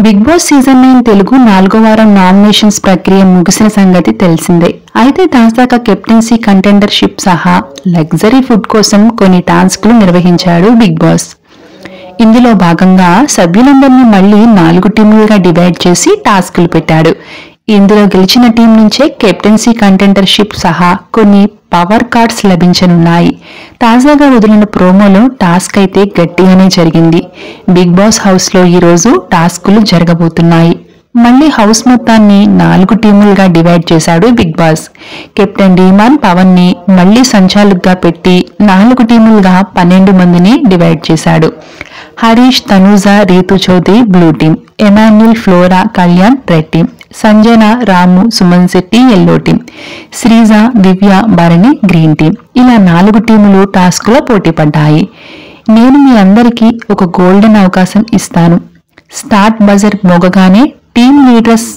Big boss season 9 Telugu 4వ వారం nominations ప్రక్రియ ముగిసిన సంగతి తెలిసిందే. అయితే తాజాగా కెప్టెన్సీ కంటెండర్షిప్ సహా లగ్జరీ ఫుడ్ కోసం కొన్ని టాస్క్లు నిర్వహించాడు బిగ్ బాస్. ఇందులో భాగంగా సభ్యులందరినీ మళ్లీ 4 టీములుగా డివైడ్ చేసి టాస్క్లు పెట్టాడు. ఇందులో గెలిచిన టీం నుంచే కెప్టెన్సీ కంటెండర్షిప్ సహా కొన్ని పవర్ కార్డ్స్ లభించనున్నాయి. తాజాగా వదిలిన ప్రోమోలో టాస్క్ అయితే గట్టిగానే జరిగింది. బిగ్ బాస్ హౌస్ లో ఈ రోజు టాస్కులు జరగబోతున్నాయి. మళ్లీ హౌస్ మొత్తాన్ని 4 టీములుగా డివైడ్ చేశాడు big boss. Captain demon Pavan ని మళ్లీ సంచాలకుగా పెట్టి 4 టీములుగా 12 మందిని డివైడ్ చేశాడు. Harish, Tanuja, Ritu Chowdary blue team, Emmanuel, Flora, Kalyan red team, Sanjana, Ramu, Suman Shetty yellow team, Sreeja, Divya, Bharani green team. ఇలా 4 టీములు టాస్క్ లో పోటీ పడ్డాయి. నేను మీ అందరికీ ఒక గోల్డెన్ అవకాశం ఇస్తాను. స్టార్ట్ బజర్ మోగగానే టీం లీడర్స్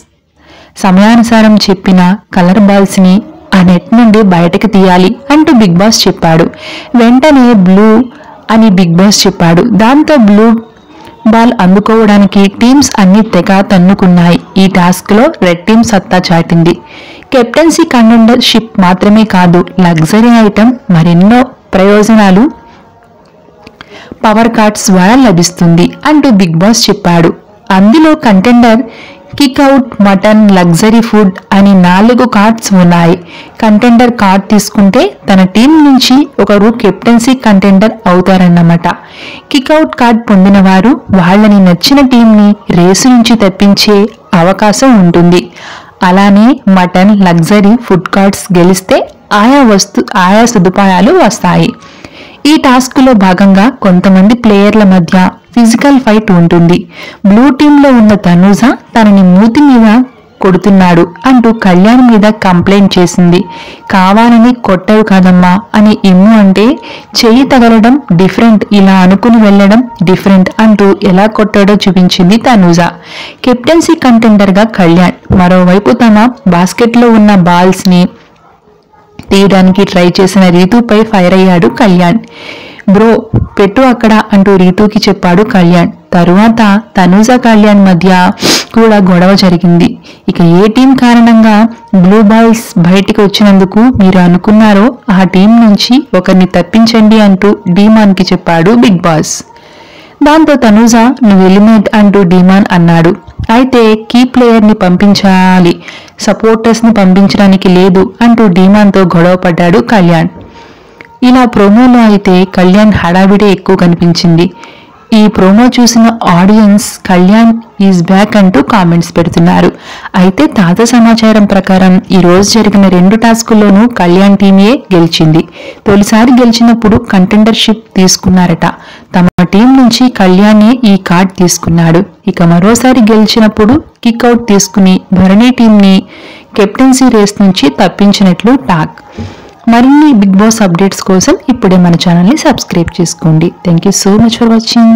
సమయానుసారం చెప్పిన కలర్ బాల్స్ ని ఆ నెట్ నుండి బయటకు తీయాలి అంటూ బిగ్ బాస్ చెప్పాడు. వెంటనే బ్లూ అని బిగ్ బాస్ చెప్పాడు. దాంతో బ్లూ బాల్ అందుకోవడానికి టీమ్స్ అన్ని తెగ తన్నుకున్నాయి. ఈ టాస్క్ లో రెడ్ టీం సత్తా చాటింది. కెప్టెన్సీ కంటెండర్షిప్ మాత్రమే కాదు, లగ్జరీ ఐటమ్ మరెన్నో ప్రయోజనాలు పవర్ కార్డ్స్ ద్వారా లభిస్తుంది అంటూ బిగ్ బాస్ చెప్పాడు. అందులో contender, kick out, mutton, luxury food అని 4 కార్డ్స్ ఉన్నాయి. కంటెండర్ కార్డ్ తీసుకుంటే తన టీం నుంచి ఒకరు కెప్టెన్సీ కంటెండర్ అవుతారన్నమాట. కిక్అవుట్ కార్డ్ పొందిన వారు వాళ్ళని నచ్చిన టీంని రేసు నుంచి తప్పించే అవకాశం ఉంటుంది. అలానే మటన్, లగ్జరీ ఫుడ్ కార్డ్స్ గెలిస్తే ఆయా సదుపాయాలు వస్తాయి. ఈ టాస్క్ లో భాగంగా కొంతమంది ప్లేయర్ల మధ్య ఫిజికల్ ఫైట్ ఉంటుంది. బ్లూ టీమ్ లో ఉన్న తనూజ తనని మూతి మీద కొడుతున్నాడు అంటూ కళ్యాణ్ మీద కంప్లైంట్ చేసింది. కావాలని కొట్టరు కదమ్మా అని ఇమ్ము అంటే చెయ్యి తగలడం డిఫరెంట్, ఇలా అనుకుని వెళ్లడం డిఫరెంట్ అంటూ ఎలా కొట్టాడో చూపించింది తనూజ. కెప్టెన్సీ కంటెండర్ గా కళ్యాణ్ మరోవైపు తన బాస్కెట్ లో ఉన్న బాల్స్ ని తీయడానికి ట్రై చేసిన రీతుపై ఫైర్ అయ్యాడు కళ్యాణ్. బ్రో పెట్టు అక్కడ అంటూ రీతుకి చెప్పాడు కళ్యాణ్. తరువాత తనూజ, కళ్యాణ్ మధ్య కూడా గొడవ జరిగింది. ఇక ఏ టీం కారణంగా బ్లూ బాల్స్ బయటికి వచ్చినందుకు మీరు అనుకున్నారో ఆ టీం నుంచి ఒకరిని తప్పించండి అంటూ డీమాన్ కి చెప్పాడు బిగ్ బాస్. దాంతో తనూజ నువ్వు ఎలిమినేట్ అంటూ డీమాన్ అన్నాడు. అయితే కీ ప్లేయర్ ని పంపించాలి, సపోర్టర్స్ ని పంపించడానికి లేదు అంటూ డీమాన్ తో గొడవ పడ్డాడు కళ్యాణ్. ఇలా ప్రోమోలో అయితే కళ్యాణ్ హడావిడే ఎక్కువ కనిపించింది. ఈ ప్రోమో చూసిన ఆడియన్స్ కళ్యాణ్ ఈజ్ బ్యాక్ అంటూ కామెంట్స్ పెడుతున్నారు. అయితే తాజా సమాచారం ప్రకారం ఈ రోజు జరిగిన 2 టాస్కుల్లోనూ కళ్యాణ్ టీమే గెలిచింది. తొలిసారి గెలిచినప్పుడు కంటెండర్షిప్ తీసుకున్నారట. తమ టీం నుంచి కళ్యాణే ఈ కార్డ్ తీసుకున్నాడు. ఇక మరోసారి గెలిచినప్పుడు కిక్అవుట్ తీసుకుని భరణి టీం ని కెప్టెన్సీ రేస్ నుంచి తప్పించినట్లు టాక్. మరిన్ని బిగ్ బాస్ అప్డేట్స్ కోసం ఇప్పుడే మన ఛానల్ ని సబ్స్క్రైబ్ చేసుకోండి. Thank you so much for watching.